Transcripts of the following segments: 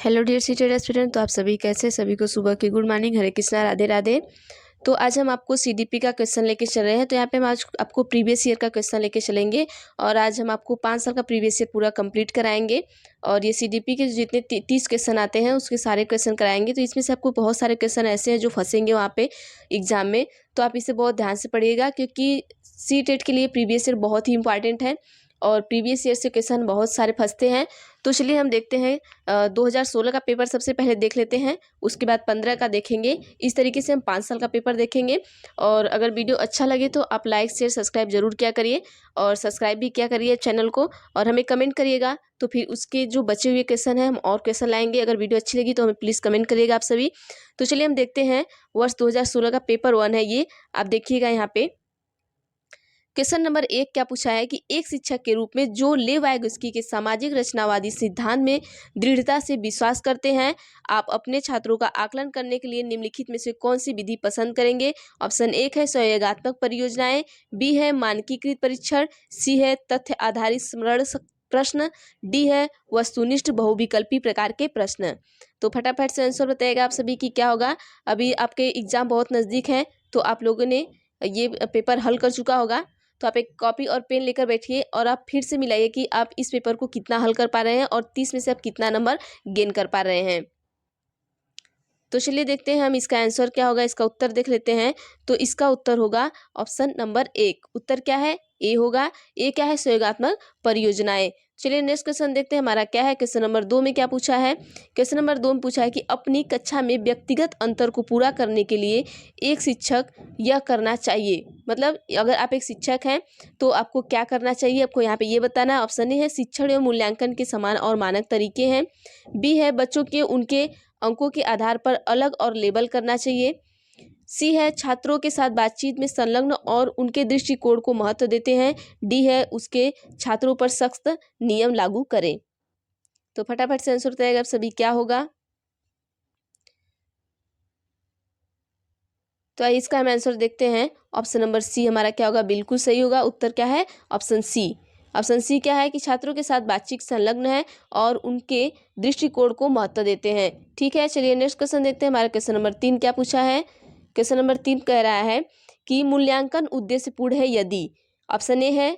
Hello dear seated student, तो आप सभी कैसे? सभी को सुबह की गुड मॉर्निंग, हरे कृष्णा, राधे राधे। तो आज हम आपको सीडीपी का क्वेश्चन लेके चल रहे हैं। तो यहाँ पे हम आज आपको प्रीवियस ईयर का क्वेश्चन लेके चलेंगे और आज हम आपको 5 साल का प्रीवियस ईयर पूरा कंप्लीट कराएंगे। और ये सीडीपी के जितने 30 क्वेश्चन आते हैं उसके सारे क्वेश्चन कराएंगे। तो इसमें से आपको बहुत सारे क्वेश्चन ऐसे हैं जो फंसेंगे वहाँ पे एग्जाम में, तो आप इसे बहुत ध्यान से पढ़िएगा क्योंकि सीटेट के लिए प्रीवियस ईयर बहुत ही इंपॉर्टेंट है और प्रीवियस ईयर से क्वेश्चन बहुत सारे फंसते हैं। तो चलिए हम देखते हैं 2016 का पेपर सबसे पहले देख लेते हैं, उसके बाद 15 का देखेंगे। इस तरीके से हम 5 साल का पेपर देखेंगे। और अगर वीडियो अच्छा लगे तो आप लाइक शेयर सब्सक्राइब जरूर किया करिए और सब्सक्राइब भी किया करिए चैनल को, और हमें कमेंट करिएगा। तो फिर उसके जो बचे हुए क्वेश्चन हैं हम और क्वेश्चन लाएंगे। अगर वीडियो अच्छी लगी तो हमें प्लीज़ कमेंट करिएगा आप सभी। तो चलिए हम देखते हैं वर्ष 2016 का पेपर 1 है ये, आप देखिएगा यहाँ पे। क्वेश्चन नंबर 1 क्या पूछा है कि एक शिक्षक के रूप में जो लेव वाइगोत्स्की के सामाजिक रचनावादी सिद्धांत में दृढ़ता से विश्वास करते हैं, आप अपने छात्रों का आकलन करने के लिए निम्नलिखित में से कौन सी विधि पसंद करेंगे? ऑप्शन 1 है सहयोगात्मक परियोजनाएं, बी है मानकीकृत परीक्षण, सी है तथ्य आधारित स्मरण प्रश्न, डी है वस्तुनिष्ठ बहुविकल्पी प्रकार के प्रश्न। तो फटाफट से आंसर बताइएगा आप सभी की क्या होगा। अभी आपके एग्जाम बहुत नज़दीक है तो आप लोगों ने ये पेपर हल कर चुका होगा। तो आप एक कॉपी और पेन लेकर बैठिए और आप फिर से मिलाइए कि आप इस पेपर को कितना हल कर पा रहे हैं और 30 में से आप कितना नंबर गेन कर पा रहे हैं। तो चलिए देखते हैं हम इसका आंसर क्या होगा, इसका उत्तर देख लेते हैं। तो इसका उत्तर होगा ऑप्शन नंबर 1। उत्तर क्या है? ए होगा। ए क्या है? सहयोगात्मक परियोजनाएं। चलिए नेक्स्ट क्वेश्चन देखते हैं हमारा क्या है। क्वेश्चन नंबर 2 में क्या पूछा है? क्वेश्चन नंबर 2 में पूछा है कि अपनी कक्षा में व्यक्तिगत अंतर को पूरा करने के लिए एक शिक्षक यह करना चाहिए। मतलब अगर आप एक शिक्षक हैं तो आपको क्या करना चाहिए, आपको यहाँ पे ये बताना है। ऑप्शन ए है शिक्षण एवं मूल्यांकन के समान और मानक तरीके हैं, बी है बच्चों के उनके अंकों के आधार पर अलग और लेबल करना चाहिए, सी है छात्रों के साथ बातचीत में संलग्न और उनके दृष्टिकोण को महत्व देते हैं, डी है उसके छात्रों पर सख्त नियम लागू करें। तो फटाफट से आंसर बताइएगा आप सभी क्या होगा। तो आइए इसका हम आंसर देखते हैं। ऑप्शन नंबर सी हमारा क्या होगा? बिल्कुल सही होगा। उत्तर क्या है? Option C. ऑप्शन सी क्या है कि छात्रों के साथ बातचीत संलग्न है और उनके दृष्टिकोण को महत्व देते हैं। ठीक है, चलिए नेक्स्ट क्वेश्चन देखते हैं। हमारा क्वेश्चन नंबर 3 क्या पूछा है? क्वेश्चन नंबर 3 कह रहा है कि मूल्यांकन उद्देश्यपूर्ण है यदि। ऑप्शन ए है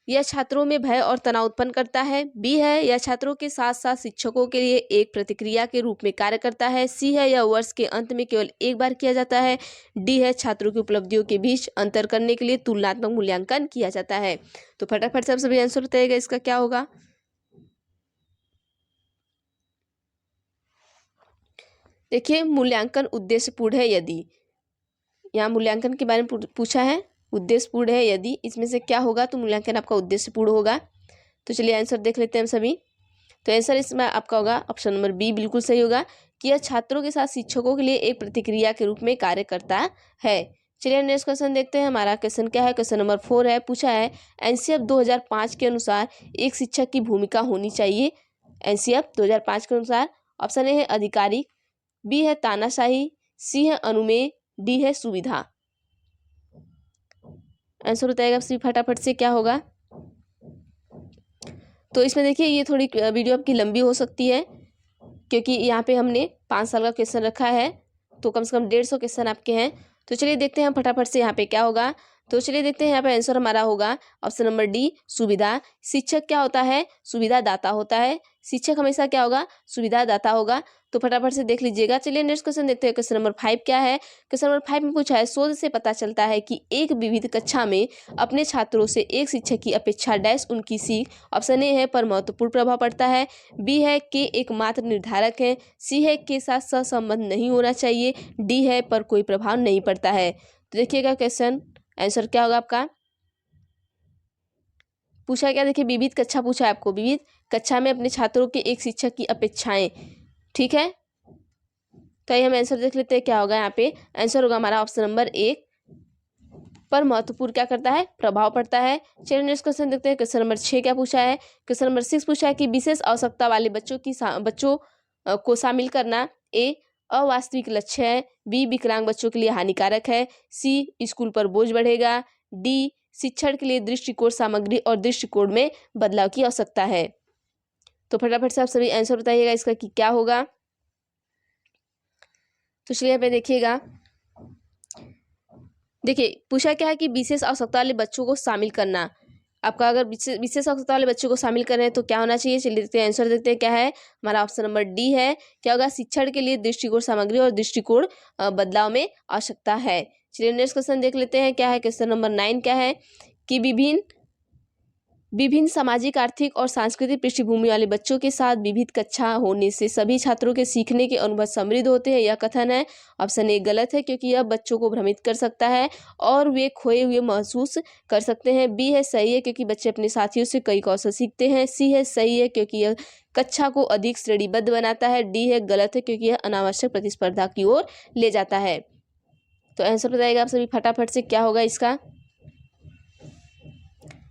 यह छात्रों में भय और तनाव उत्पन्न करता है, बी है यह छात्रों के साथ साथ शिक्षकों के लिए एक प्रतिक्रिया के रूप में कार्य करता है, सी है यह वर्ष के अंत में केवल एक बार किया जाता है, डी है छात्रों की उपलब्धियों के बीच अंतर करने के लिए तुलनात्मक मूल्यांकन किया जाता है। तो फटाफट से आप सभी आंसर बताइएगा इसका क्या होगा। देखिए मूल्यांकन उद्देश्यपूर्ण है यदि, यहाँ मूल्यांकन के बारे में पूछा है, उद्देश्यपूर्ण है यदि, इसमें से क्या होगा? तो मूल्यांकन आपका उद्देश्यपूर्ण होगा। तो चलिए आंसर देख लेते हैं हम सभी। तो आंसर इसमें आपका होगा ऑप्शन नंबर बी, बिल्कुल सही होगा कि यह छात्रों के साथ शिक्षकों के लिए एक प्रतिक्रिया के रूप में कार्य करता है। चलिए नेक्स्ट क्वेश्चन देखते हैं। हमारा क्वेश्चन क्या है? क्वेश्चन नंबर 4 है। पूछा है एनसीएफ 2005 के अनुसार एक शिक्षक की भूमिका होनी चाहिए। एनसीएफ 2005 के अनुसार ऑप्शन ए है अधिकारी, बी है तानाशाही, सी है अनुमेय, डी है सुविधा। आंसर बताएगा फटाफट से क्या होगा। तो इसमें देखिए ये थोड़ी वीडियो आपकी लंबी हो सकती है क्योंकि यहाँ पे हमने 5 साल का क्वेश्चन रखा है, तो कम से कम 150 क्वेश्चन आपके हैं। तो चलिए देखते हैं हम फटाफट से यहाँ पे क्या होगा। तो चलिए देखते हैं यहाँ पे आंसर हमारा होगा ऑप्शन नंबर डी, सुविधा। शिक्षक क्या होता है? सुविधा दाता होता है। शिक्षक हमेशा क्या होगा? सुविधा दाता होगा। तो फटाफट से देख लीजिएगा। चलिए नेक्स्ट क्वेश्चन देखते हैं। क्वेश्चन नंबर 5 क्या है? क्वेश्चन नंबर 5 में पूछा है शोध से पता चलता है कि एक विविध कक्षा में अपने छात्रों से एक शिक्षक की अपेक्षा डैश उनकी सीख। ऑप्शन ए है पर महत्वपूर्ण प्रभाव पड़ता है, बी है के एकमात्र निर्धारक है, सी है के साथ सहसंबंध नहीं होना चाहिए, डी है पर कोई प्रभाव नहीं पड़ता है। तो देखिएगा क्वेश्चन आंसर क्या होगा आपका। पूछा क्या? देखिए विविध कक्षा पूछा है आपको, विविध कक्षा में अपने छात्रों के एक शिक्षक की अपेक्षाएं। ठीक है, तो ये हम आंसर देख लेते हैं क्या होगा। यहाँ पे आंसर होगा हमारा ऑप्शन नंबर 1, पर महत्वपूर्ण क्या करता है? प्रभाव पड़ता है। चलिए नेक्स्ट क्वेश्चन देखते हैं। क्वेश्चन नंबर 6 क्या पूछा है? क्वेश्चन नंबर 6 पूछा है कि विशेष आवश्यकता वाले बच्चों को शामिल करना ए अवास्तविक लक्ष्य है, बी विकलांग बच्चों के लिए हानिकारक है, सी स्कूल पर बोझ बढ़ेगा, डी शिक्षण के लिए दृष्टिकोण सामग्री और दृष्टिकोण में बदलाव की आवश्यकता है। तो फटाफट से आप सभी आंसर बताइएगा इसका कि क्या होगा। तो चलिए यहाँ पे देखिएगा, देखिए पूछा क्या है कि विशेष आवश्यकता वाले बच्चों को शामिल करना। आपका अगर विशेष आवश्यकता वाले बच्चों को शामिल कर रहे हैं तो क्या होना चाहिए, चलिए देखते हैं आंसर, देखते हैं क्या है। हमारा ऑप्शन नंबर डी है। क्या होगा, शिक्षण के लिए दृष्टिकोण सामग्री और दृष्टिकोण बदलाव में आवश्यकता है। चलिए नेक्स्ट क्वेश्चन देख लेते हैं क्या है। क्वेश्चन नंबर 9 क्या है कि विभिन्न सामाजिक, आर्थिक और सांस्कृतिक पृष्ठभूमि वाले बच्चों के साथ विविध कक्षा होने से सभी छात्रों के सीखने के अनुभव समृद्ध होते हैं। यह कथन है। ऑप्शन ए गलत है, क्योंकि यह बच्चों को भ्रमित कर सकता है और वे खोए हुए महसूस कर सकते हैं। बी है सही है, क्योंकि बच्चे अपने साथियों से कई कौशल सीखते हैं। सी है सही है, क्योंकि यह कक्षा को अधिक श्रेणीबद्ध बनाता है। डी है गलत है, क्योंकि यह अनावश्यक प्रतिस्पर्धा की ओर ले जाता है। तो आंसर बताइएगा आप सभी फटाफट से, क्या होगा इसका।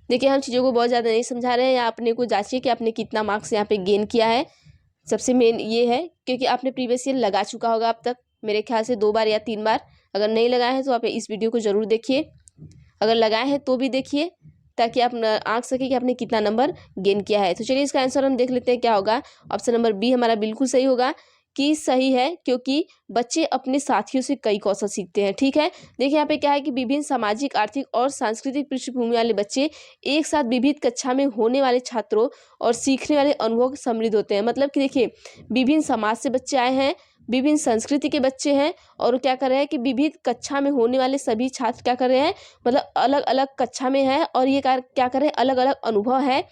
देखिए हम चीज़ों को बहुत ज़्यादा नहीं समझा रहे हैं, या अपने को जांचिए कि आपने कितना मार्क्स यहाँ पे गेन किया है। सबसे मेन ये है क्योंकि आपने प्रीवियस ईयर लगा चुका होगा अब तक, मेरे ख्याल से 2 बार या 3 बार। अगर नहीं लगाए हैं तो आप इस वीडियो को ज़रूर देखिए, अगर लगाए हैं तो भी देखिए, ताकि आप आंक सके कि आपने कितना नंबर गेन किया है। तो चलिए इसका आंसर हम देख लेते हैं क्या होगा। ऑप्शन नंबर बी हमारा बिल्कुल सही होगा कि सही है, क्योंकि बच्चे अपने साथियों से कई कौशल सीखते हैं। ठीक है, देखिए यहाँ पे क्या है कि विभिन्न सामाजिक, आर्थिक और सांस्कृतिक पृष्ठभूमि वाले बच्चे एक साथ विविध कक्षा में होने वाले छात्रों और सीखने वाले अनुभव समृद्ध होते हैं। मतलब कि देखिए विभिन्न समाज से बच्चे आए हैं, विभिन्न संस्कृति के बच्चे हैं, और क्या कर रहे हैं कि विविध कक्षा में होने वाले सभी छात्र क्या कर रहे हैं, मतलब अलग अलग कक्षा में है, और ये क्या कर रहे हैं, अलग अलग अनुभव है।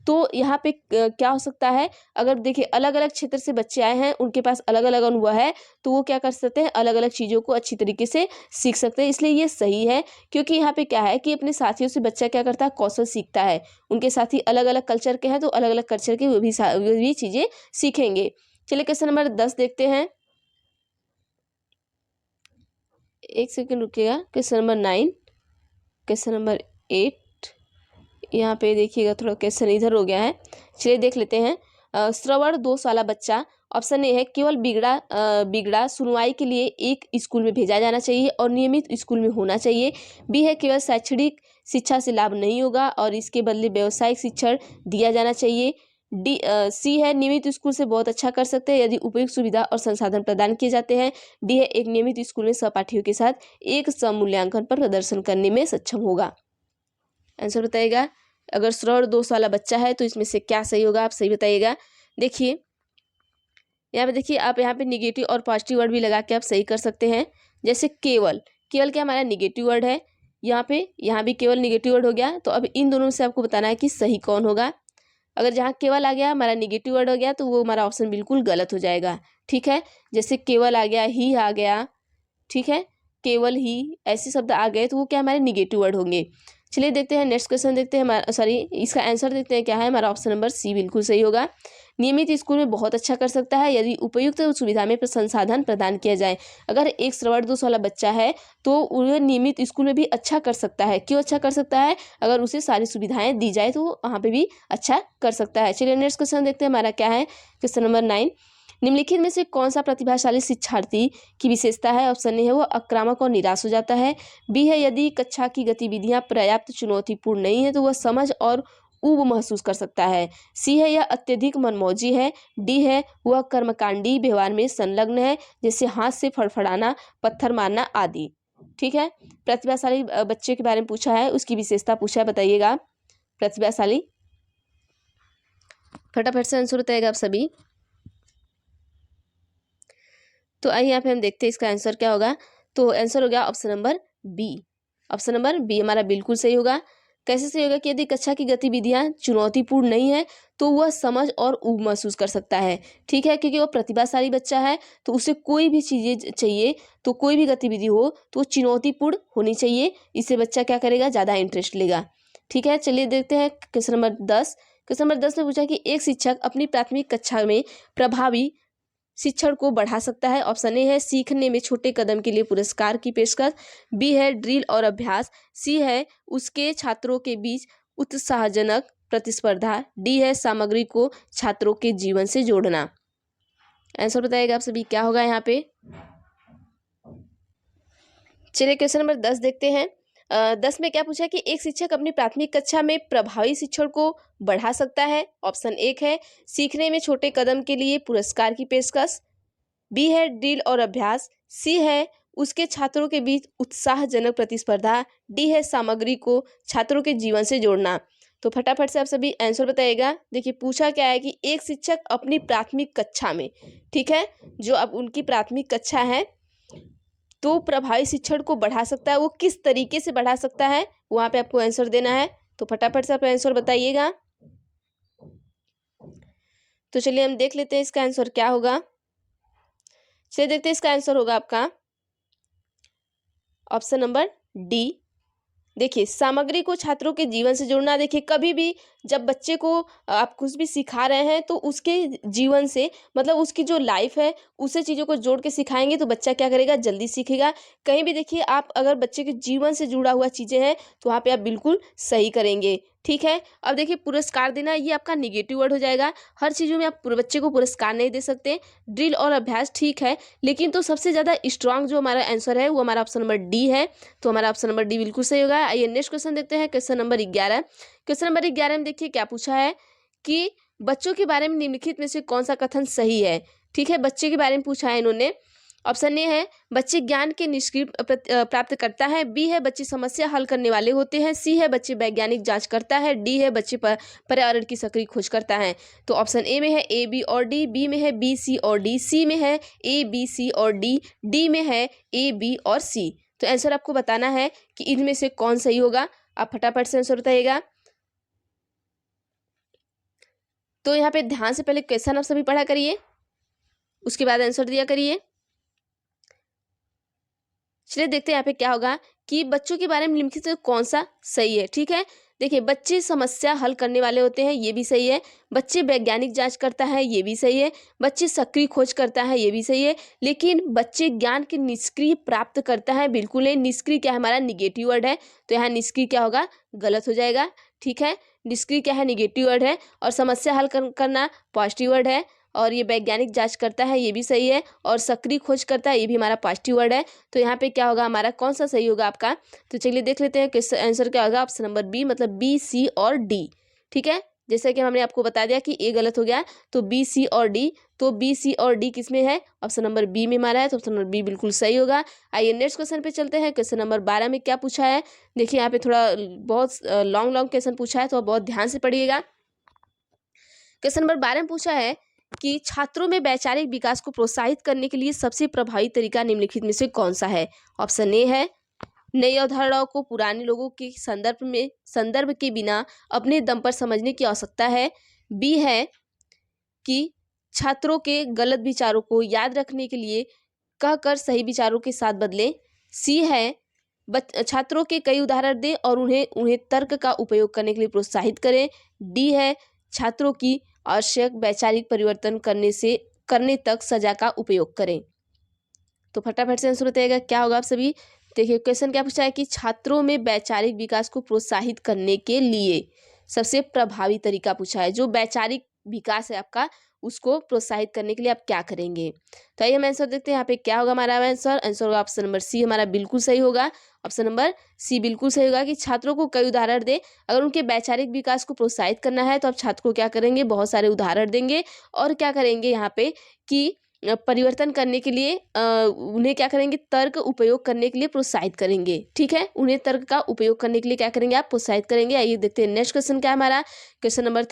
तो यहाँ पे क्या हो सकता है, अगर देखिए अलग अलग क्षेत्र से बच्चे आए हैं, उनके पास अलग अलग अनुभव है, तो वो क्या कर सकते हैं, अलग अलग चीज़ों को अच्छी तरीके से सीख सकते हैं। इसलिए ये सही है, क्योंकि यहाँ पे क्या है कि अपने साथियों से बच्चा क्या करता है, कौशल सीखता है। उनके साथी अलग अलग कल्चर के हैं, तो अलग अलग कल्चर के वो भी चीज़ें सीखेंगे। चलिए क्वेश्चन नंबर 10 देखते हैं। एक सेकंड रुकिएगा। क्वेश्चन नंबर 9, क्वेश्चन नंबर 8, यहाँ पे देखिएगा थोड़ा क्वेश्चन इधर हो गया है। चलिए देख लेते हैं। श्रवण दोष वाला बच्चा, ऑप्शन ए है केवल बिगड़ा सुनवाई के लिए एक स्कूल में भेजा जाना चाहिए और नियमित स्कूल में होना चाहिए। बी है केवल शैक्षणिक शिक्षा से लाभ नहीं होगा और इसके बदले व्यावसायिक शिक्षण दिया जाना चाहिए। सी है नियमित स्कूल से बहुत अच्छा कर सकते हैं यदि उपयुक्त सुविधा और संसाधन प्रदान किए जाते हैं। डी है एक नियमित स्कूल में सहपाठियों के साथ एक समूल्यांकन पर प्रदर्शन करने में सक्षम होगा। आंसर बताइएगा। अगर श्रवण दोष वाला बच्चा है तो इसमें से क्या सही होगा, आप सही बताइएगा। देखिए यहाँ पे देखिए, आप यहाँ पे निगेटिव और पॉजिटिव वर्ड भी लगा के आप सही कर सकते हैं। जैसे केवल, केवल क्या हमारा निगेटिव वर्ड है, यहाँ भी केवल निगेटिव वर्ड हो गया। तो अब इन दोनों से आपको बताना है कि सही कौन होगा। अगर जहाँ केवल आ गया हमारा निगेटिव वर्ड हो गया तो वो हमारा ऑप्शन बिल्कुल गलत हो जाएगा। ठीक है, जैसे केवल आ गया, ही आ गया, ठीक है, केवल ही, ऐसे शब्द आ गए तो वो क्या हमारे निगेटिव वर्ड होंगे। चलिए देखते हैं नेक्स्ट क्वेश्चन, देखते हैं हमारा, सॉरी इसका आंसर देखते हैं क्या है। हमारा ऑप्शन नंबर सी बिल्कुल सही होगा। नियमित स्कूल में बहुत अच्छा कर सकता है यदि उपयुक्त सुविधा में संसाधन प्रदान किया जाए। अगर एक श्रवण दोष वाला बच्चा है तो वह नियमित स्कूल में भी अच्छा कर सकता है। क्यों अच्छा कर सकता है, अगर उसे सारी सुविधाएं दी जाए तो वो वहाँ पे भी अच्छा कर सकता है। चलिए नेक्स्ट क्वेश्चन देखते हैं हमारा क्या है। क्वेश्चन नंबर 9, निम्नलिखित में से कौन सा प्रतिभाशाली शिक्षार्थी की विशेषता है। ऑप्शन ए है वो आक्रामक और निराश हो जाता है। बी है यदि कक्षा की गतिविधियां पर्याप्त चुनौतीपूर्ण नहीं है तो वह समझ और ऊब महसूस कर सकता है। सी है यह अत्यधिक मनमौजी है। डी है वह कर्मकांडी व्यवहार में संलग्न है, जैसे हाथ से फड़फड़ाना, पत्थर मारना आदि। ठीक है, प्रतिभाशाली बच्चे के बारे में पूछा है, उसकी विशेषता पूछा है, बताइएगा प्रतिभाशाली। फटाफट से आंसर बताइएगा आप सभी। तो आइए यहाँ पे हम देखते हैं इसका आंसर क्या होगा। तो आंसर हो गया option number B. Option number B हमारा बिल्कुल सही होगा। कैसे सही होगा कि यदि कक्षा की गतिविधियां चुनौतीपूर्ण नहीं है तो वह समझ और ऊब महसूस कर सकता है। ठीक है, क्योंकि वो प्रतिभाशाली बच्चा है तो उसे कोई भी चीज़ें चाहिए, तो कोई भी गतिविधि हो तो वो चुनौतीपूर्ण होनी चाहिए। इससे बच्चा क्या करेगा, ज़्यादा इंटरेस्ट लेगा। ठीक है, चलिए देखते हैं क्वेश्चन नंबर 10। क्वेश्चन नंबर 10 में पूछा कि एक शिक्षक अपनी प्राथमिक कक्षा में प्रभावी शिक्षण को बढ़ा सकता है। ऑप्शन ए है सीखने में छोटे कदम के लिए पुरस्कार की पेशकश। बी है ड्रिल और अभ्यास। सी है उसके छात्रों के बीच उत्साहजनक प्रतिस्पर्धा। डी है सामग्री को छात्रों के जीवन से जोड़ना। आंसर बताइएगा आप सभी, क्या होगा यहाँ पे। चलिए क्वेश्चन नंबर 10 देखते हैं। 10 में क्या पूछा है कि एक शिक्षक अपनी प्राथमिक कक्षा में प्रभावी शिक्षण को बढ़ा सकता है। ऑप्शन 1 है सीखने में छोटे कदम के लिए पुरस्कार की पेशकश, बी है ड्रिल और अभ्यास, सी है उसके छात्रों के बीच उत्साहजनक प्रतिस्पर्धा, डी है सामग्री को छात्रों के जीवन से जोड़ना। तो फटाफट से आप सभी आंसर बताइएगा। देखिए पूछा क्या है कि एक शिक्षक अपनी प्राथमिक कक्षा में, ठीक है, जो अब उनकी प्राथमिक कक्षा है तो प्रभावी शिक्षण को बढ़ा सकता है। वो किस तरीके से बढ़ा सकता है वहां पे आपको आंसर देना है। तो फटाफट से आप आंसर बताइएगा। तो चलिए हम देख लेते हैं इसका आंसर क्या होगा। चलिए देखते हैं इसका आंसर होगा आपका ऑप्शन नंबर डी। देखिए सामग्री को छात्रों के जीवन से जोड़ना। देखिए कभी भी जब बच्चे को आप कुछ भी सिखा रहे हैं तो उसके जीवन से, मतलब उसकी जो लाइफ है उसे चीज़ों को जोड़ के सिखाएंगे तो बच्चा क्या करेगा, जल्दी सीखेगा। कहीं भी देखिए आप अगर बच्चे के जीवन से जुड़ा हुआ चीज़ें हैं तो वहाँ पे आप बिल्कुल सही करेंगे, ठीक है। अब देखिए पुरस्कार देना, ये आपका निगेटिव वर्ड हो जाएगा। हर चीज़ों में आप बच्चे को पुरस्कार नहीं दे सकते। ड्रिल और अभ्यास ठीक है, लेकिन तो सबसे ज़्यादा स्ट्रांग जो हमारा आंसर है वो हमारा ऑप्शन नंबर डी है। तो हमारा ऑप्शन नंबर डी बिल्कुल सही होगा। आइए नेक्स्ट क्वेश्चन देखते हैं, क्वेश्चन नंबर 11। क्वेश्चन नंबर 11 में देखिए क्या पूछा है कि बच्चों के बारे में निम्नलिखित में से कौन सा कथन सही है। ठीक है, बच्चे के बारे में पूछा है इन्होंने। ऑप्शन ए है बच्चे ज्ञान के निष्क्रिय प्राप्त करता है, बी है बच्चे समस्या हल करने वाले होते हैं, सी है बच्चे वैज्ञानिक जांच करता है, डी है बच्चे पर्यावरण की सक्रिय खोज करता है। तो ऑप्शन ए में है ए बी और डी, बी में है बी सी और डी, सी में है ए बी सी और डी में है ए बी और सी। तो आंसर आपको बताना है कि इनमें से कौन सही होगा। आप फटाफट से आंसर बताइएगा। तो यहाँ पे ध्यान से पहले क्वेश्चन आप सभी पढ़ा करिए, उसके बाद आंसर दिया करिए। चलिए देखते हैं यहाँ पे क्या होगा कि बच्चों के बारे में निम्नलिखित में कौन सा सही है। ठीक है, देखिए बच्चे समस्या हल करने वाले होते हैं, ये भी सही है। बच्चे वैज्ञानिक जांच करता है, ये भी सही है। बच्चे सक्रिय खोज करता है, ये भी सही है। लेकिन बच्चे ज्ञान के निष्क्रिय प्राप्त करता है, बिल्कुल नहीं। निष्क्रिय क्या है, हमारा निगेटिव वर्ड है, तो यहाँ निष्क्रिय क्या होगा, गलत हो जाएगा। ठीक है, निष्क्रिय क्या है, निगेटिव वर्ड है। और समस्या हल करना पॉजिटिव वर्ड है। और ये वैज्ञानिक जांच करता है, ये भी सही है। और सक्रिय खोज करता है, ये भी हमारा पॉजिटिव वर्ड है। तो यहाँ पे क्या होगा, हमारा कौन सा सही होगा आपका। तो चलिए देख लेते हैं किस आंसर क्या होगा। ऑप्शन नंबर बी, मतलब बी सी और डी। ठीक है, जैसे कि हमने आपको बता दिया कि ए गलत हो गया, तो बी सी और डी। तो बी सी और डी किस में है, ऑप्शन नंबर बी में हमारा है, तो ऑप्शन नंबर बी बिल्कुल सही होगा। आइए नेक्स्ट क्वेश्चन पे चलते हैं। क्वेश्चन नंबर 12 में क्या पूछा है। देखिए यहाँ पे थोड़ा बहुत लॉन्ग क्वेश्चन पूछा है, तो आप बहुत ध्यान से पढ़िएगा। क्वेश्चन नंबर 12 में पूछा है कि छात्रों में वैचारिक विकास को प्रोत्साहित करने के लिए सबसे प्रभावी तरीका निम्नलिखित में से कौन सा है। ऑप्शन ए है नई अवधारणाओं को पुराने लोगों के संदर्भ के बिना अपने दम पर समझने की आवश्यकता है, बी है कि छात्रों के गलत विचारों को याद रखने के लिए कहकर सही विचारों के साथ बदलें, सी है छात्रों के कई उदाहरण दें और उन्हें तर्क का उपयोग करने के लिए प्रोत्साहित करें, डी है छात्रों की आवश्यक वैचारिक परिवर्तन करने तक सजा का उपयोग करें। तो फटाफट से आंसर बताइएगा क्या होगा आप सभी। देखिए क्वेश्चन क्या पूछा है कि छात्रों में वैचारिक विकास को प्रोत्साहित करने के लिए सबसे प्रभावी तरीका पूछा है। जो वैचारिक विकास है आपका, उसको प्रोत्साहित करने के लिए आप क्या करेंगे। तो आइए हम आंसर देखते हैं यहाँ पे क्या होगा हमारा आंसर होगा ऑप्शन नंबर सी, हमारा बिल्कुल सही होगा। ऑप्शन नंबर सी बिल्कुल सही होगा कि छात्रों को कई उदाहरण दे। अगर उनके वैचारिक विकास को प्रोत्साहित करना है तो आप छात्र को क्या करेंगे, बहुत सारे उदाहरण देंगे और क्या करेंगे यहाँ पे कि परिवर्तन करने के लिए उन्हें क्या करेंगे, तर्क उपयोग करने के लिए प्रोत्साहित करेंगे। ठीक है, उन्हें तर्क का उपयोग करने के लिए क्या करेंगे, आप प्रोत्साहित करेंगे। आइए देखते हैं नेक्स्ट क्वेश्चन क्या है हमारा। क्वेश्चन नंबर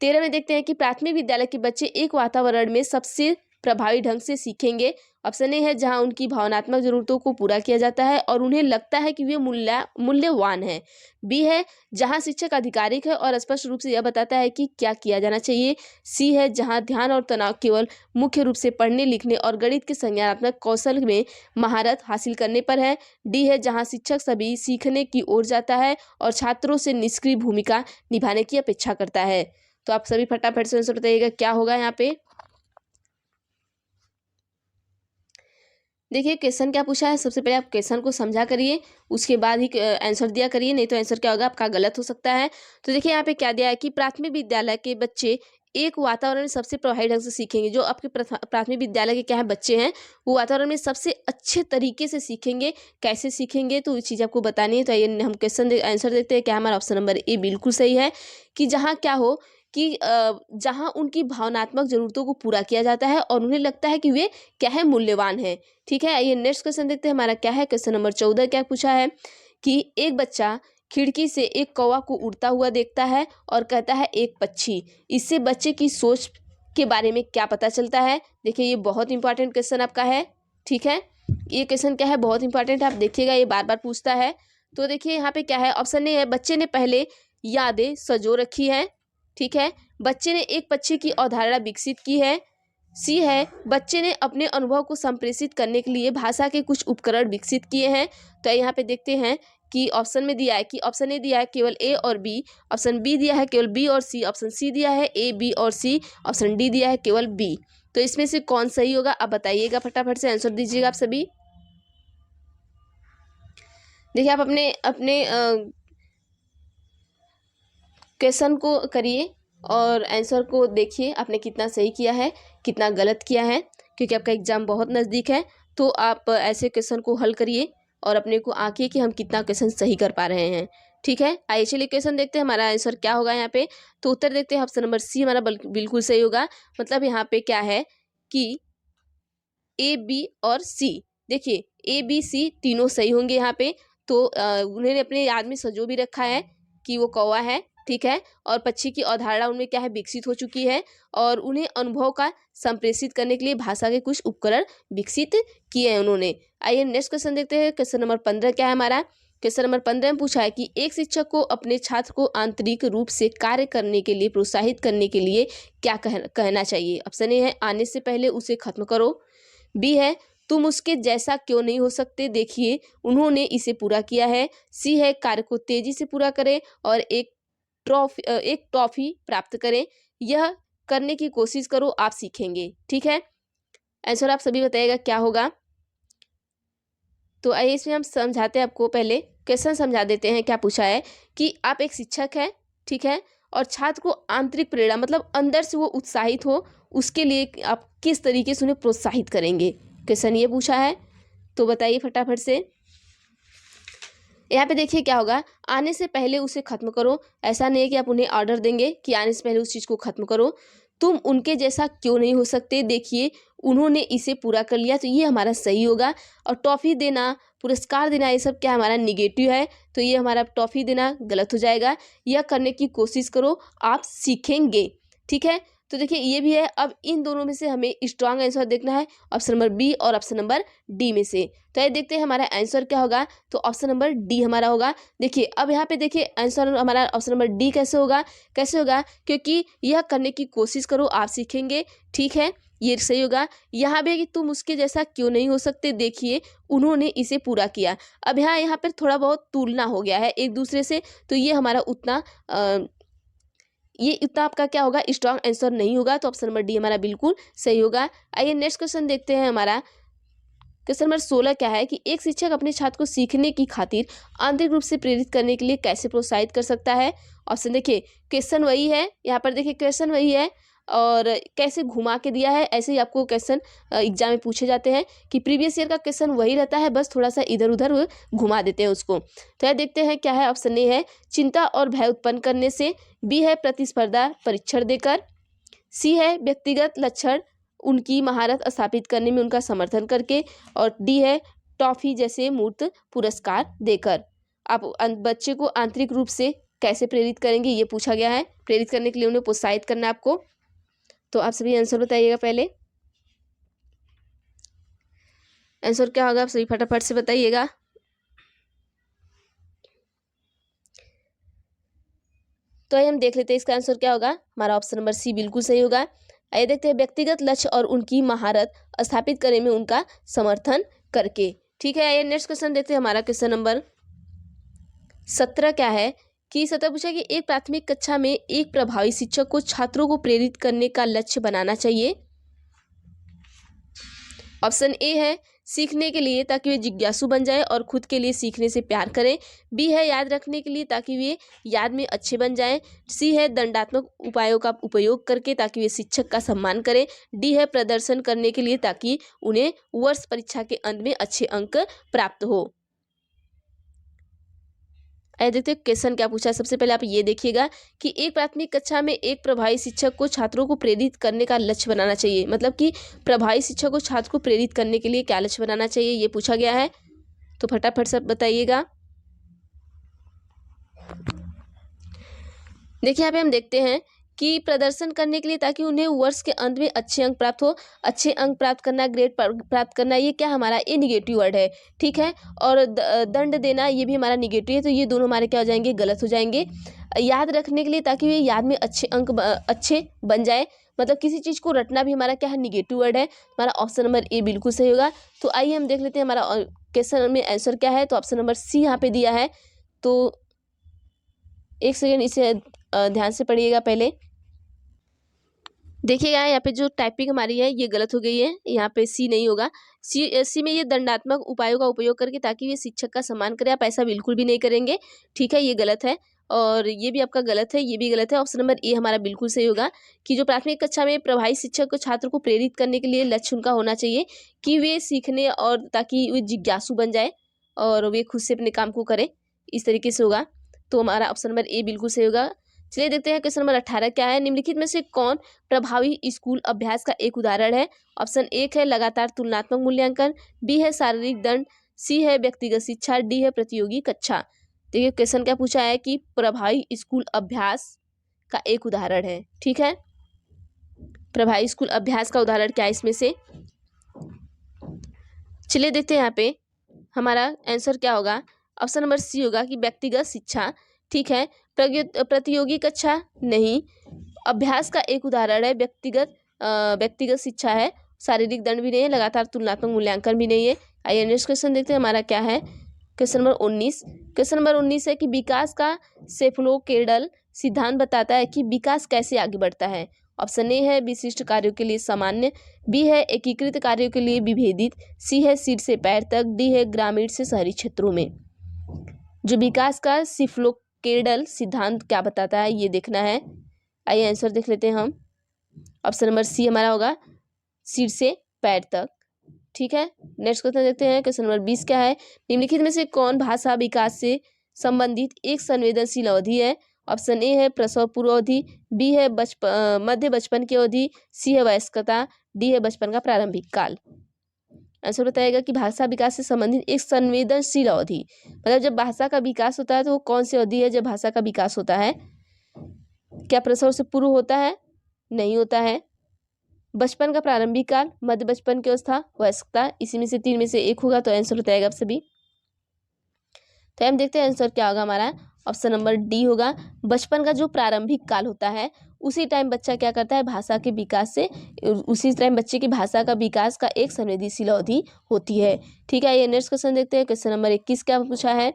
13 में देखते हैं कि प्राथमिक विद्यालय के बच्चे एक वातावरण में सबसे प्रभावी ढंग से सीखेंगे। ऑप्शन ए है जहां उनकी भावनात्मक जरूरतों को पूरा किया जाता है और उन्हें लगता है कि वे मूल्यवान है, बी है जहां शिक्षक आधिकारिक है और स्पष्ट रूप से यह बताता है कि क्या किया जाना चाहिए, सी है जहां ध्यान और तनाव केवल मुख्य रूप से पढ़ने लिखने और गणित के संज्ञानात्मक कौशल में महारत हासिल करने पर है, डी है जहां शिक्षक सभी सीखने की ओर जाता है और छात्रों से निष्क्रिय भूमिका निभाने की अपेक्षा करता है। तो आप सभी फटाफट से आंसर बताइएगा क्या होगा यहाँ पे। देखिए क्वेश्चन क्या पूछा है, सबसे पहले आप क्वेश्चन को समझा करिए, उसके बाद ही आंसर दिया करिए, नहीं तो आंसर क्या होगा आपका गलत हो सकता है। तो देखिए यहाँ पे क्या दिया है कि प्राथमिक विद्यालय के बच्चे एक वातावरण में सबसे प्रभावी ढंग से सीखेंगे। जो आपके प्राथमिक विद्यालय के क्या है बच्चे हैं, वो वातावरण में सबसे अच्छे तरीके से सीखेंगे। कैसे सीखेंगे तो ये चीज़ आपको बतानी है। तो आइए हम क्वेश्चन आंसर देखते हैं। क्या हमारा ऑप्शन नंबर ए बिल्कुल सही है कि जहाँ क्या हो कि जहाँ उनकी भावनात्मक ज़रूरतों को पूरा किया जाता है और उन्हें लगता है कि वे क्या है मूल्यवान है। ठीक है, आइए नेक्स्ट क्वेश्चन देखते हैं। हमारा क्या है क्वेश्चन नंबर 14 क्या पूछा है कि एक बच्चा खिड़की से एक कौवा को उड़ता हुआ देखता है और कहता है एक पक्षी। इससे बच्चे की सोच के बारे में क्या पता चलता है। देखिए ये बहुत इंपॉर्टेंट क्वेश्चन आपका है। ठीक है, ये क्वेश्चन क्या है बहुत इंपॉर्टेंट है, आप देखिएगा ये बार बार पूछता है। तो देखिए यहाँ पे क्या है, ऑप्शन ए है बच्चे ने पहले यादें सजो रखी है। ठीक है, बच्चे ने एक पक्षी की अवधारणा विकसित की है। सी है बच्चे ने अपने अनुभव को संप्रेषित करने के लिए भाषा के कुछ उपकरण विकसित किए हैं। तो यहाँ पे देखते हैं कि ऑप्शन में दिया है कि ऑप्शन ए दिया है केवल ए और बी, ऑप्शन बी दिया है केवल बी और सी, ऑप्शन सी दिया है ए बी और सी, ऑप्शन डी दिया है केवल बी। तो इसमें से कौन सही होगा आप बताइएगा, फटाफट से आंसर दीजिएगा आप सभी। देखिए आप अपने अपने क्वेश्चन को करिए और आंसर को देखिए आपने कितना सही किया है कितना गलत किया है, क्योंकि आपका एग्ज़ाम बहुत नज़दीक है। तो आप ऐसे क्वेश्चन को हल करिए और अपने को आंकिए कि हम कितना क्वेश्चन सही कर पा रहे हैं। ठीक है, आइए चलिए क्वेश्चन देखते हैं हमारा आंसर क्या होगा यहाँ पे। तो उत्तर देखते हैं, ऑप्शन नंबर सी हमारा बिल्कुल सही होगा। मतलब यहाँ पे क्या है कि ए बी और सी, देखिए ए बी सी तीनों सही होंगे यहाँ पे। तो उन्होंने अपने याद में सजो भी रखा है कि वो कौवा है। ठीक है, और पक्षी की अवधारणा उनमें क्या है विकसित हो चुकी है और उन्हें अनुभव का संप्रेषित करने के लिए भाषा के कुछ उपकरण विकसित किए हैं उन्होंने। आइए नेक्स्ट क्वेश्चन देखते हैं। क्वेश्चन नंबर 15 क्या है हमारा। क्वेश्चन नंबर 15 में पूछा है कि एक शिक्षक को अपने छात्र को आंतरिक रूप से कार्य करने के लिए प्रोत्साहित करने के लिए क्या कहना चाहिए। ऑप्शन ए है आने से पहले उसे खत्म करो, बी है तुम उसके जैसा क्यों नहीं हो सकते, देखिए उन्होंने इसे पूरा किया है, सी है कार्य को तेजी से पूरा करें और एक टॉफी प्राप्त करें, यह करने की कोशिश करो आप सीखेंगे। ठीक है, आंसर आप सभी बताइएगा क्या होगा। तो आइए इसमें हम समझाते हैं आपको, पहले क्वेश्चन समझा देते हैं। क्या पूछा है कि आप एक शिक्षक हैं, ठीक है, और छात्र को आंतरिक प्रेरणा मतलब अंदर से वो उत्साहित हो, उसके लिए आप किस तरीके से उन्हें प्रोत्साहित करेंगे, क्वेश्चन ये पूछा है। तो बताइए फटाफट से। यहाँ पे देखिए क्या होगा, आने से पहले उसे खत्म करो। ऐसा नहीं है कि आप उन्हें ऑर्डर देंगे कि आने से पहले उस चीज़ को खत्म करो। तुम उनके जैसा क्यों नहीं हो सकते, देखिए उन्होंने इसे पूरा कर लिया, तो ये हमारा सही होगा। और टॉफ़ी देना, पुरस्कार देना, ये सब क्या हमारा निगेटिव है, तो ये हमारा टॉफ़ी देना गलत हो जाएगा। यह करने की कोशिश करो आप सीखेंगे। ठीक है, तो देखिए ये भी है। अब इन दोनों में से हमें स्ट्रॉन्ग आंसर देखना है, ऑप्शन नंबर बी और ऑप्शन नंबर डी में से। तो ये देखते हैं हमारा आंसर क्या होगा। तो ऑप्शन नंबर डी हमारा होगा। देखिए अब यहाँ पे देखिए आंसर हमारा ऑप्शन नंबर डी कैसे होगा, क्योंकि यह करने की कोशिश करो आप सीखेंगे। ठीक है, ये सही होगा। यहाँ भी कि तुम उसके जैसा क्यों नहीं हो सकते, देखिए उन्होंने इसे पूरा किया। अब यहाँ पर थोड़ा बहुत तुलना हो गया है एक दूसरे से, तो ये हमारा उतना आपका क्या होगा, स्ट्रॉन्ग आंसर नहीं होगा। तो ऑप्शन नंबर डी हमारा बिल्कुल सही होगा। आइए नेक्स्ट क्वेश्चन देखते हैं हमारा। क्वेश्चन नंबर 16 क्या है कि एक शिक्षक अपने छात्र को सीखने की खातिर आंतरिक रूप से प्रेरित करने के लिए कैसे प्रोत्साहित कर सकता है। ऑप्शन देखिए क्वेश्चन वही है, यहाँ पर देखिए क्वेश्चन वही है और कैसे घुमा के दिया है। ऐसे ही आपको क्वेश्चन एग्जाम में पूछे जाते हैं कि प्रीवियस ईयर का क्वेश्चन वही रहता है, बस थोड़ा सा इधर उधर घुमा देते हैं उसको। तो यह देखते हैं क्या है। ऑप्शन ए है चिंता और भय उत्पन्न करने से, बी है प्रतिस्पर्धा परीक्षण देकर, सी है व्यक्तिगत लक्षण उनकी महारत स्थापित करने में उनका समर्थन करके, और डी है टॉफी जैसे मूर्त पुरस्कार देकर। आप बच्चे को आंतरिक रूप से कैसे प्रेरित करेंगे, ये पूछा गया है। प्रेरित करने के लिए उन्हें प्रोत्साहित करना है आपको। तो आप सभी आंसर बताइएगा। पहले आंसर क्या होगा आप सभी फटाफट से बताइएगा। तो आइए हम देख लेते हैं इसका आंसर क्या होगा। हमारा ऑप्शन नंबर सी बिल्कुल सही होगा। आइए देखते हैं व्यक्तिगत लक्ष्य और उनकी महारत स्थापित करने में उनका समर्थन करके। ठीक है, आइए नेक्स्ट क्वेश्चन देखते हैं। हमारा क्वेश्चन नंबर 17 क्या है कि 17 पूछा कि एक प्राथमिक कक्षा में एक प्रभावी शिक्षक को छात्रों को प्रेरित करने का लक्ष्य बनाना चाहिए। ऑप्शन ए है सीखने के लिए ताकि वे जिज्ञासु बन जाए और खुद के लिए सीखने से प्यार करें। बी है याद रखने के लिए ताकि वे याद में अच्छे बन जाएं। सी है दंडात्मक उपायों का उपयोग करके ताकि वे शिक्षक का सम्मान करें। डी है प्रदर्शन करने के लिए ताकि उन्हें वर्ष परीक्षा के अंत में अच्छे अंक प्राप्त हो। आइए देखते हैं क्वेश्चन क्या पूछा है। सबसे पहले आप ये देखिएगा कि एक प्राथमिक कक्षा में एक प्रभावी शिक्षक को छात्रों को प्रेरित करने का लक्ष्य बनाना चाहिए। मतलब कि प्रभावी शिक्षक को छात्र को प्रेरित करने के लिए क्या लक्ष्य बनाना चाहिए, ये पूछा गया है। तो फटाफट सब बताइएगा। देखिए यहाँ पे हम देखते हैं कि प्रदर्शन करने के लिए ताकि उन्हें वर्ष के अंत में अच्छे अंक प्राप्त हो। अच्छे अंक प्राप्त करना, ग्रेड प्राप्त करना, ये क्या हमारा ये निगेटिव वर्ड है, ठीक है। और दंड देना ये भी हमारा निगेटिव है, तो ये दोनों हमारे क्या हो जाएंगे, गलत हो जाएंगे। याद रखने के लिए ताकि वे याद में अच्छे अंक अच्छे बन जाए, मतलब किसी चीज़ को रटना भी हमारा क्या है, निगेटिव वर्ड है। हमारा ऑप्शन नंबर ए बिल्कुल सही होगा। तो आइए हम देख लेते हैं हमारा क्वेश्चन में आंसर क्या है। तो ऑप्शन नंबर सी यहाँ पे दिया है। तो एक सेकेंड इसे ध्यान से पढ़िएगा पहले। देखिएगा यहाँ पे जो टाइपिंग हमारी है ये गलत हो गई है, यहाँ पे सी नहीं होगा। सी में ये दंडात्मक उपायों का उपयोग करके ताकि वे शिक्षक का सम्मान करें, आप ऐसा बिल्कुल भी नहीं करेंगे, ठीक है, ये गलत है। और ये भी आपका गलत है, ये भी गलत है। ऑप्शन नंबर ए हमारा बिल्कुल सही होगा कि जो प्राथमिक कक्षा में प्रभावी शिक्षक को छात्र को प्रेरित करने के लिए लक्ष्य उनका होना चाहिए कि वे सीखने और ताकि वे जिज्ञासु बन जाए और वे खुद से अपने काम को करें, इस तरीके से होगा। तो हमारा ऑप्शन नंबर ए बिल्कुल सही होगा। चलिए देखते हैं क्वेश्चन नंबर 18 क्या है। निम्नलिखित में से कौन प्रभावी स्कूल अभ्यास का एक उदाहरण है। ऑप्शन एक है लगातार तुलनात्मक मूल्यांकन, बी है शारीरिक दंड, सी है व्यक्तिगत शिक्षा, डी है प्रतियोगी कक्षा। देखिए क्वेश्चन क्या पूछा है कि प्रभावी स्कूल अभ्यास का एक उदाहरण है, ठीक है। प्रभावी स्कूल अभ्यास का उदाहरण क्या है इसमें से। चलिए देखते हैं यहाँ पे हमारा आंसर क्या होगा। ऑप्शन नंबर सी होगा कि व्यक्तिगत शिक्षा, ठीक है। प्रतियोगी कक्षा नहीं, अभ्यास का एक उदाहरण है, व्यक्तिगत शिक्षा है, शारीरिक दंड भी नहीं है, लगातार तुलनात्मक मूल्यांकन भी नहीं है। आइए नेक्स्ट क्वेश्चन देखते हैं हमारा क्या है। Question number 19। क्वेश्चन नंबर 19 है कि विकास का सेफलोकेडल सिद्धांत बताता है कि विकास कैसे आगे बढ़ता है। ऑप्शन ए है विशिष्ट कार्यों के लिए सामान्य, बी है एकीकृत कार्यों के लिए विभेदित, सी है सिर से पैर तक, डी है ग्रामीण से शहरी क्षेत्रों में। जो विकास का सेफलोकेडल सिद्धांत क्या बताता है ये देखना है। आइए आंसर देख लेते हैं हम। ऑप्शन नंबर सी हमारा होगा सिर से पैर तक, ठीक है। नेक्स्ट क्वेश्चन देखते हैं। क्वेश्चन नंबर 20 क्या है। निम्नलिखित में से कौन भाषा विकास से संबंधित एक संवेदनशील अवधि है। ऑप्शन ए है प्रसव पूर्व अवधि, बी है मध्य बचपन की अवधि, सी है वयस्कता, डी है बचपन का प्रारंभिक काल। आंसर बताएगा कि भाषा विकास से संबंधित एक संवेदनशील अवधि, मतलब जब भाषा का विकास होता है तो वो कौन सी अवधि है जब भाषा का विकास होता है। क्या प्रसव से पूर्व होता है, नहीं होता है। बचपन का प्रारंभिक काल, मध्य बचपन की अवस्था, वयस्कता, इसी में से तीन में से एक होगा, तो आंसर बताएगा आप सभी। तो हम देखते हैं आंसर क्या होगा हमारा। ऑप्शन नंबर डी होगा, बचपन का जो प्रारंभिक काल होता है उसी टाइम बच्चा क्या करता है, भाषा के विकास से, उसी टाइम बच्चे की भाषा का विकास का एक संवेदनशील अवधि होती है, ठीक है। ये नेक्स्ट क्वेश्चन देखते हैं। क्वेश्चन नंबर 21 क्या पूछा है।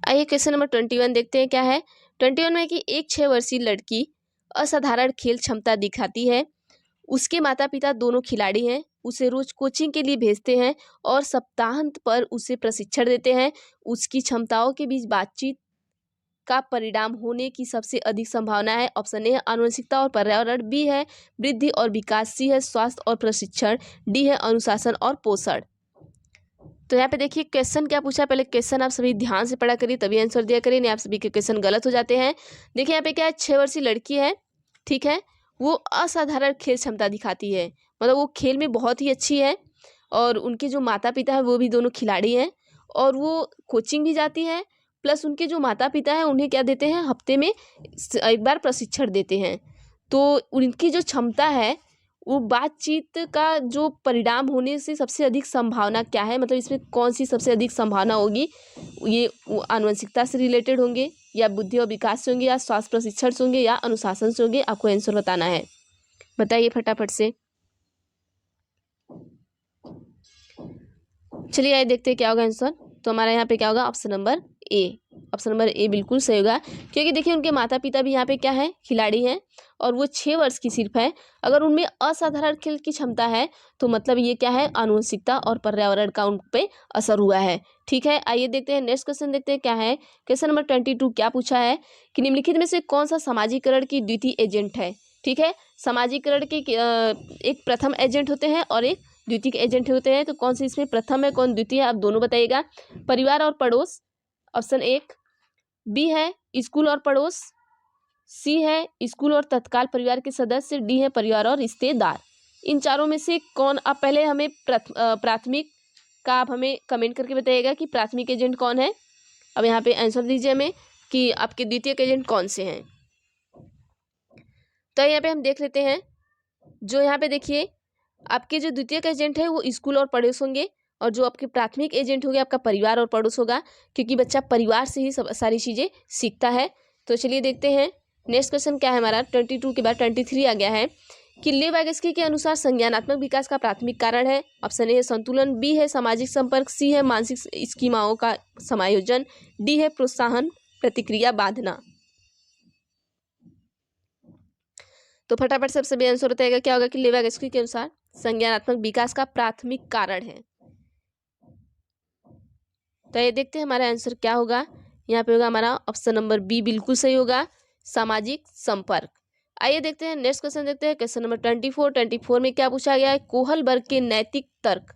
आइए क्वेश्चन नंबर 21 देखते हैं क्या है। 21 में कि एक 6 वर्षीय लड़की असाधारण खेल क्षमता दिखाती है, उसके माता पिता दोनों खिलाड़ी हैं, उसे रोज कोचिंग के लिए भेजते हैं और सप्ताहांत पर उसे प्रशिक्षण देते हैं। उसकी क्षमताओं के बीच बातचीत का परिणाम होने की सबसे अधिक संभावना है। ऑप्शन ए है आनुवंशिकता और पर्यावरण, बी है वृद्धि और विकास, सी है स्वास्थ्य और प्रशिक्षण, डी है अनुशासन और पोषण। तो यहाँ पे देखिए क्वेश्चन क्या पूछा है। पहले क्वेश्चन आप सभी ध्यान से पढ़ा करिए तभी आंसर दिया करिए, नहीं आप सभी के क्वेश्चन गलत हो जाते हैं। देखिए यहाँ पे क्या है, 6 वर्षीय लड़की है, ठीक है, वो असाधारण खेल क्षमता दिखाती है, मतलब वो खेल में बहुत ही अच्छी है और उनके जो माता पिता है वो भी दोनों खिलाड़ी हैं और वो कोचिंग भी जाती है, प्लस उनके जो माता पिता हैं उन्हें क्या देते हैं, हफ्ते में एक बार प्रशिक्षण देते हैं। तो उनकी जो क्षमता है वो बातचीत का जो परिणाम होने से सबसे अधिक संभावना क्या है, मतलब इसमें कौन सी सबसे अधिक संभावना होगी। ये आनुवंशिकता से रिलेटेड होंगे या बुद्धि और विकास से होंगे या स्वास्थ्य प्रशिक्षण से होंगे या अनुशासन से होंगे, आपको आंसर बताना है, बताइए फटाफट से। चलिए आइए देखते हैं क्या होगा आंसर। तो हमारा यहाँ पे क्या होगा, option number A, option number A बिल्कुल सही होगा, क्योंकि देखिए उनके माता पिता भी यहाँ पे क्या है, खिलाड़ी हैं और वो 6 वर्ष की सिर्फ है। अगर उनमें असाधारण खेल की क्षमता है तो मतलब ये क्या है, आनुवंशिकता और पर्यावरण का उन पे असर हुआ है। ठीक है, आइए देखते हैं नेक्स्ट क्वेश्चन, देखते हैं क्या है। क्वेश्चन नंबर 22 क्या पूछा है कि निम्नलिखित में से कौन सा सामाजिकरण की द्वितीय एजेंट है। ठीक है, सामाजिकरण के एक प्रथम एजेंट होते हैं और एक द्वितीय एजेंट होते हैं, तो कौन सी इसमें प्रथम है कौन द्वितीय है, आप दोनों बताइएगा। परिवार और पड़ोस, ऑप्शन 1। बी है स्कूल और पड़ोस, सी है स्कूल और तत्काल परिवार के सदस्य, डी है परिवार और रिश्तेदार। इन चारों में से कौन, आप पहले हमें प्राथमिक का आप हमें कमेंट करके बताइएगा कि प्राथमिक एजेंट कौन है। अब यहाँ पे आंसर दीजिए हमें कि आपके द्वितीय एजेंट कौन से हैं। तो यहाँ पे हम देख लेते हैं, जो यहाँ पे देखिए आपके जो द्वितीय एजेंट है वो स्कूल और पड़ोस होंगे, और जो आपके प्राथमिक एजेंट होंगे आपका परिवार और पड़ोस होगा, क्योंकि बच्चा परिवार से ही सब सारी चीज़ें सीखता है। तो चलिए देखते हैं नेक्स्ट क्वेश्चन क्या है हमारा। 22 के बाद 23 आ गया है कि लेवागस्की के अनुसार संज्ञानात्मक विकास का प्राथमिक कारण है। ऑप्शन ए है संतुलन, बी है सामाजिक संपर्क, सी है मानसिक स्कीमाओं का समायोजन, डी है प्रोत्साहन प्रतिक्रिया बांधना। तो फटाफट से सभी आंसर बताएगा क्या होगा कि लेवागस्की के अनुसार संज्ञानात्मक विकास का प्राथमिक कारण है। तो ये देखते हैं हमारा आंसर क्या होगा। यहाँ पे होगा हमारा ऑप्शन नंबर बी बिल्कुल सही होगा, सामाजिक संपर्क। आइए देखते हैं नेक्स्ट क्वेश्चन, देखते हैं क्वेश्चन नंबर 24 में क्या पूछा गया है, कोहलबर्ग के नैतिक तर्क।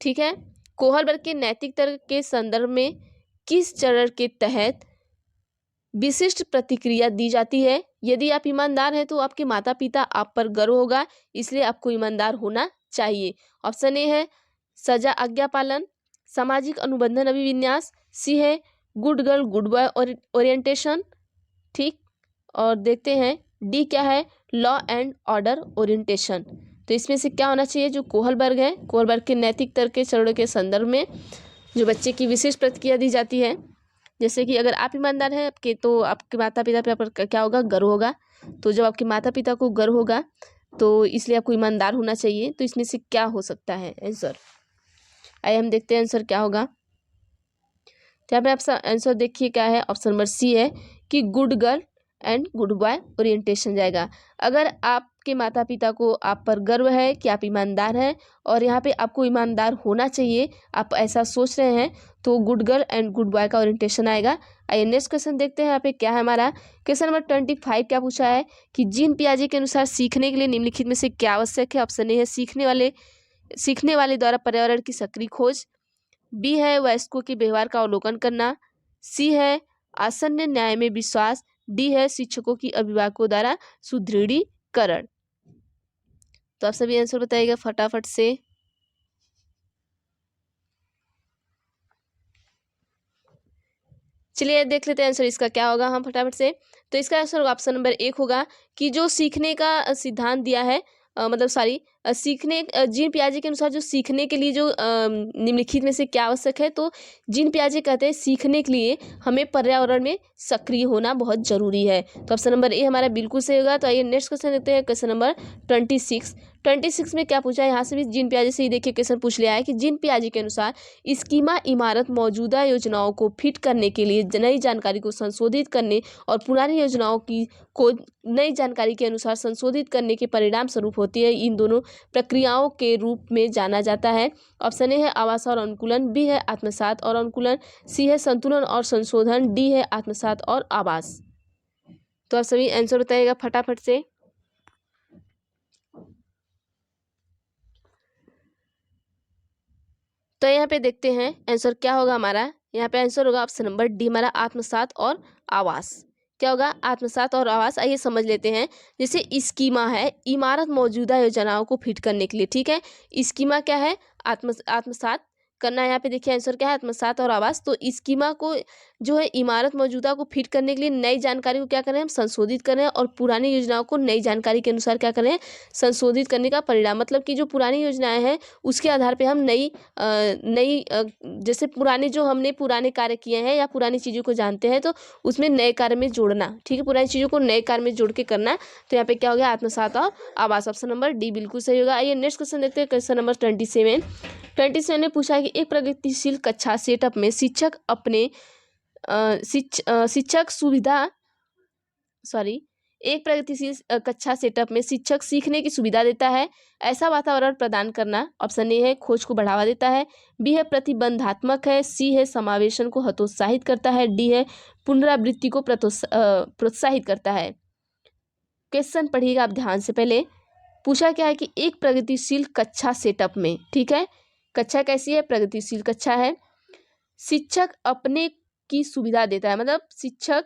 ठीक है, कोहलबर्ग के नैतिक तर्क के संदर्भ में किस चरण के तहत विशिष्ट प्रतिक्रिया दी जाती है। यदि आप ईमानदार हैं तो आपके माता पिता आप पर गर्व होगा, इसलिए आपको ईमानदार होना चाहिए। ऑप्शन ए है सजा आज्ञा पालन, सामाजिक अनुबंधन अभिविन्यास, सी है good girl good boy orientation. ठीक, और देखते हैं डी क्या है, लॉ एंड ऑर्डर ओरिएंटेशन। तो इसमें से क्या होना चाहिए, जो कोहलबर्ग है, कोहलबर्ग के नैतिक तर्क के चरणों के संदर्भ में जो बच्चे की विशेष प्रतिक्रिया दी जाती है, जैसे कि अगर आप ईमानदार हैं आपके, तो आपके माता पिता पे आप क्या होगा, गर्व होगा। तो जब आपके माता पिता को गर्व होगा तो इसलिए आपको ईमानदार होना चाहिए। तो इसमें से क्या हो सकता है आंसर, आइए हम देखते हैं आंसर क्या होगा। तो यहाँ पे आप आंसर देखिए क्या है, ऑप्शन नंबर सी है कि good girl and good boy orientation जाएगा। अगर आपके माता पिता को आप पर गर्व है कि आप ईमानदार हैं और यहाँ पे आपको ईमानदार होना चाहिए, आप ऐसा सोच रहे हैं, तो good girl and good boy का ओरिएंटेशन आएगा। आइए नेक्स्ट क्वेश्चन देखते हैं यहाँ पे क्या है हमारा। क्वेश्चन नंबर 25 क्या पूछा है कि जीन पियाजे के अनुसार सीखने के लिए निम्नलिखित में से क्या आवश्यक है। ऑप्शन ए है सीखने वाले द्वारा पर्यावरण की सक्रिय खोज, बी है वयस्कों के व्यवहार का अवलोकन करना, सी है आसन्न न्याय में विश्वास, डी है शिक्षकों की अभिभावकों द्वारा सुदृढ़ीकरण। तो आप सभी आंसर बताइएगा फटाफट से। चलिए देख लेते हैं आंसर इसका क्या होगा हम फटाफट से। तो इसका आंसर ऑप्शन नंबर 1 होगा कि जो सीखने का सिद्धांत दिया है, सीखने जीन पियाजे के अनुसार जो सीखने के लिए जो निम्नलिखित में से क्या आवश्यक है, तो जीन पियाजे कहते हैं सीखने के लिए हमें पर्यावरण में सक्रिय होना बहुत जरूरी है। तो ऑप्शन नंबर ए हमारा बिल्कुल सही होगा। तो आइए नेक्स्ट क्वेश्चन देखते हैं, क्वेश्चन नंबर 26 में क्या पूछा है, यहाँ से भी जीन पियाजे से ही देखिए क्वेश्चन पूछ लिया है कि जीन पियाजे के अनुसार स्कीमा इमारत मौजूदा योजनाओं को फिट करने के लिए नई जानकारी को संशोधित करने और पुरानी योजनाओं को नई जानकारी के अनुसार संशोधित करने के परिणाम स्वरूप होती है। इन दोनों प्रक्रियाओं के रूप में जाना जाता है। ऑप्शन ए है आवास और अनुकूलन, बी है आत्मसात और अनुकूलन, सी है संतुलन और संशोधन, डी है आत्मसात और आवास। तो आप सभी आंसर बताइएगा फटाफट से। तो यहाँ पे देखते हैं आंसर क्या होगा हमारा। यहाँ पे आंसर होगा ऑप्शन नंबर डी हमारा आत्मसात और आवास। क्या होगा, आत्मसात और आवास। आइए समझ लेते हैं। जैसे स्कीमा है इमारत मौजूदा योजनाओं को फिट करने के लिए, ठीक है। स्कीमा क्या है, आत्मसात करना। यहाँ पे देखिए आंसर क्या है, आत्मसात और आवास। तो स्कीमा को जो है इमारत मौजूदा को फिट करने के लिए नई जानकारी को क्या कर रहे हैं हम संशोधित कर रहे हैं, और पुरानी योजनाओं को नई जानकारी के अनुसार क्या कर रहे हैं संशोधित करने का परिणाम। मतलब कि जो पुरानी योजनाएं हैं उसके आधार पे हम नई जैसे पुराने कार्य किए हैं या पुरानी चीज़ों को जानते हैं तो उसमें नए कार्य में जोड़ना, ठीक है, पुरानी चीज़ों को नए कार्य में जोड़ के करना। तो यहाँ पे क्या हो गया, आत्मसात और आवास। ऑप्शन नंबर डी बिल्कुल सही होगा। आइए नेक्स्ट क्वेश्चन देखते हैं, क्वेश्चन नंबर 27 में पूछा है कि एक प्रगतिशील कक्षा सेटअप में शिक्षक अपने शिक्षक सुविधा सॉरी एक प्रगतिशील कक्षा सेटअप में शिक्षक सीखने की सुविधा देता है। ऐसा वातावरण प्रदान करना। ऑप्शन ए है खोज को बढ़ावा देता है। बी है प्रतिबंधात्मक है। सी है समावेशन को हतोत्साहित करता है। डी है पुनरावृत्ति को प्रोत्साहित करता है। क्वेश्चन पढ़िएगा आप ध्यान से। पहले पूछा क्या है कि एक प्रगतिशील कक्षा सेटअप में, ठीक है, कक्षा कैसी है, प्रगतिशील कक्षा है। शिक्षक अपने की सुविधा देता है, मतलब शिक्षक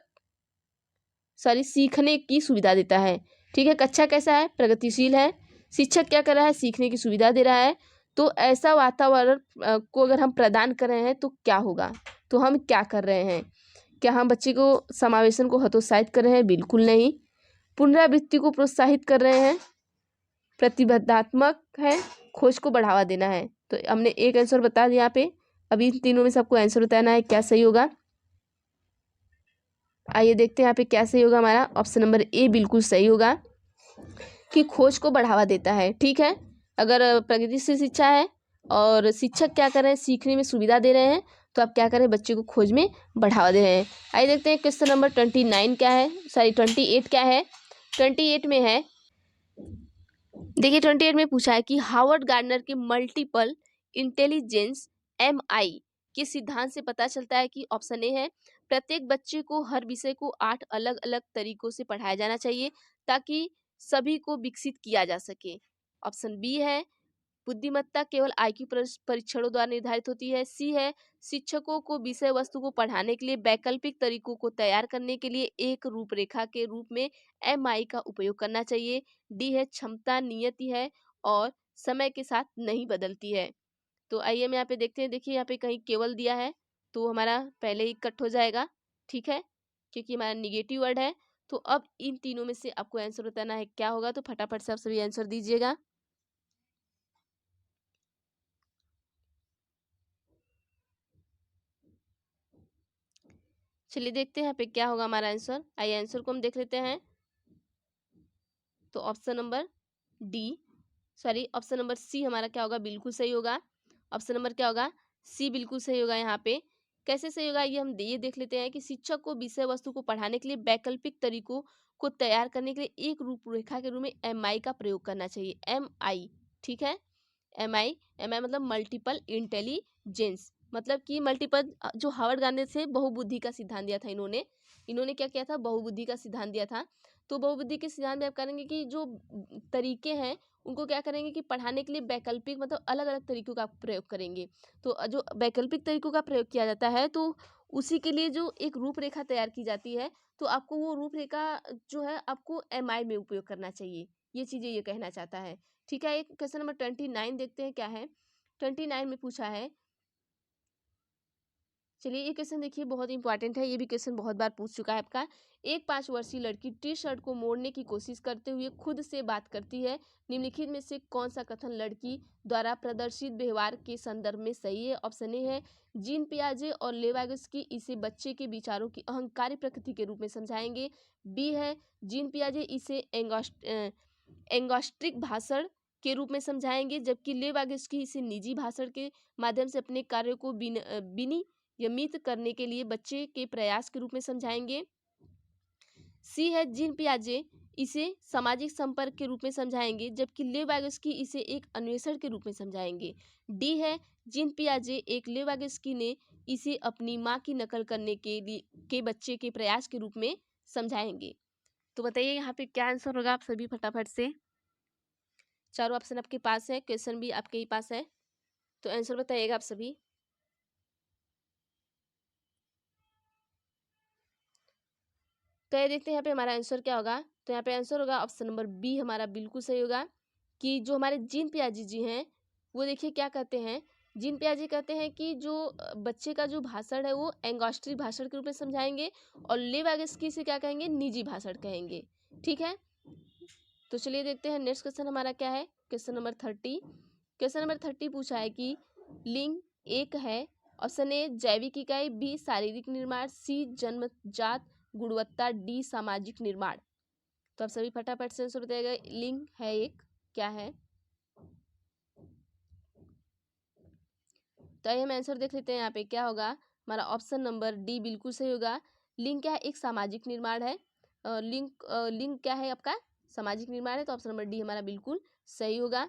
सीखने की सुविधा देता है। ठीक है, कक्षा कैसा है, प्रगतिशील है। शिक्षक क्या कर रहा है, सीखने की सुविधा दे रहा है। तो ऐसा वातावरण को अगर हम प्रदान कर रहे हैं तो क्या होगा, तो हम क्या कर रहे हैं, क्या हम बच्चे को समावेशन को हतोत्साहित कर रहे हैं, बिल्कुल नहीं। पुनरावृत्ति को प्रोत्साहित कर रहे हैं, प्रतिबद्धात्मक है, खोज को बढ़ावा देना है। तो हमने एक आंसर बता दिया यहाँ पे। अभी इन तीनों में सबको आंसर बताना है क्या सही होगा। आइए देखते हैं यहाँ पे क्या सही होगा हमारा। ऑप्शन नंबर ए बिल्कुल सही होगा कि खोज को बढ़ावा देता है। ठीक है, अगर प्रगतिशील शिक्षा है और शिक्षक क्या कर रहे हैं, सीखने में सुविधा दे रहे हैं, तो आप क्या करें, बच्चे को खोज में बढ़ावा दे रहे हैं। आइए देखते हैं क्वेश्चन नंबर 29 क्या है, 28 क्या है। 28 में है, देखिए 28 में पूछा है कि हार्वर्ड गार्डनर के मल्टीपल इंटेलिजेंस MI के सिद्धांत से पता चलता है कि ऑप्शन ए है प्रत्येक बच्चे को हर विषय को 8 अलग अलग तरीकों से पढ़ाया जाना चाहिए ताकि सभी को विकसित किया जा सके। ऑप्शन बी है बुद्धिमत्ता केवल IQ परीक्षणों द्वारा निर्धारित होती है। सी है शिक्षकों को विषय वस्तु को पढ़ाने के लिए वैकल्पिक तरीकों को तैयार करने के लिए एक रूपरेखा के रूप में MI का उपयोग करना चाहिए। डी है क्षमता नियति है और समय के साथ नहीं बदलती है। तो आइए हम यहाँ पे देखते हैं। देखिए यहाँ पे कहीं केवल दिया है तो हमारा पहले ही कट हो जाएगा, ठीक है, क्योंकि हमारा निगेटिव वर्ड है। तो अब इन तीनों में से आपको आंसर बताना है क्या होगा, तो फटाफट से आप सभी आंसर दीजिएगा। चलिए देखते हैं यहाँ पे क्या होगा हमारा आंसर। आइए आंसर को हम देख लेते हैं। तो option number option number C हमारा क्या होगा, बिल्कुल सही होगा। ऑप्शन नंबर क्या होगा, सी बिल्कुल सही होगा। यहाँ पे कैसे सही होगा ये हम ये देख लेते हैं कि शिक्षक को विषय वस्तु को पढ़ाने के लिए वैकल्पिक तरीकों को तैयार करने के लिए एक रूपरेखा के रूप में MI का प्रयोग करना चाहिए। MI, ठीक है, MI मतलब मल्टीपल इंटेलिजेंस, मतलब कि मल्टीपल, जो हार्वर्ड गांधी थे बहुबुद्धि का सिद्धांत दिया था इन्होंने क्या किया था, बहुबुद्धि का सिद्धांत दिया था। तो बहुबुद्धि के सिद्धांत में आप करेंगे कि जो तरीके हैं उनको क्या करेंगे कि पढ़ाने के लिए वैकल्पिक, मतलब अलग अलग तरीकों का प्रयोग करेंगे। तो जो वैकल्पिक तरीकों का प्रयोग किया जाता है तो उसी के लिए जो एक रूपरेखा तैयार की जाती है, तो आपको वो रूपरेखा जो है आपको MI में उपयोग करना चाहिए। ये चीज़ें ये कहना चाहता है। ठीक है, एक क्वेश्चन नंबर 29 देखते हैं क्या है। 29 में पूछा है, चलिए ये क्वेश्चन देखिए बहुत इंपॉर्टेंट है। ये भी क्वेश्चन बहुत बार पूछ चुका है आपका। एक 5 वर्षीय लड़की T-शर्ट को मोड़ने की कोशिश करते हुए खुद से बात करती है। निम्नलिखित में से कौन सा कथन लड़की द्वारा प्रदर्शित व्यवहार के संदर्भ में सही है। ऑप्शन ए है जीन पियाजे और लेवाग्स्की इसे बच्चे के विचारों की अहंकारी प्रकृति के रूप में समझाएंगे। बी है जीन पियाजे इसे एंगोस्ट्रिक भाषण के रूप में समझाएंगे, जबकि लेवाग्स्की इसे निजी भाषण के माध्यम से अपने कार्यों को विनियमित करने के लिए बच्चे के प्रयास के रूप में समझाएंगे। सी है जीन पियाजे इसे सामाजिक संपर्क के रूप में समझाएंगे, जबकि लेवाग्स्की इसे एक अन्वेषण के रूप में समझाएंगे। डी है जीन पियाजे एक लेवाग्स्की ने इसे अपनी माँ की नकल करने के बच्चे के प्रयास के रूप में समझाएंगे। तो बताइए यहाँ पे क्या आंसर होगा, आप सभी फटाफट से। चारों ऑप्शन आपके पास है, क्वेश्चन भी आपके ही पास है, तो आंसर बताइएगा आप सभी। तो ये देखते हैं यहाँ पे हमारा आंसर क्या होगा। तो यहाँ पे आंसर होगा ऑप्शन नंबर बी हमारा बिल्कुल सही होगा कि जो हमारे जीन पियाजे जी हैं वो देखिए क्या कहते हैं। जीन पियाजे कहते हैं कि जो बच्चे का जो भाषण है वो एंगोस्ट्रिक भाषण के रूप में समझाएंगे और लेवाग्स्की से क्या कहेंगे, निजी भाषण कहेंगे। ठीक है, तो चलिए देखते हैं नेक्स्ट क्वेश्चन हमारा क्या है। Question number 30। क्वेश्चन नंबर 30 पूछा है कि लिंग एक है। ऑप्शन ए जैविक इकाई, बी शारीरिक निर्माण, सी जन्मजात गुणवत्ता, डी सामाजिक निर्माण। तो आप सभी फटाफट से आंसर बताइएगा। लिंग है एक, क्या है। तो आइए हम आंसर देख लेते हैं यहाँ पे क्या होगा। हमारा ऑप्शन नंबर डी बिल्कुल सही होगा। लिंग क्या है, एक सामाजिक निर्माण है। लिंग क्या है आपका, सामाजिक निर्माण है, तो ऑप्शन नंबर डी हमारा बिल्कुल सही होगा।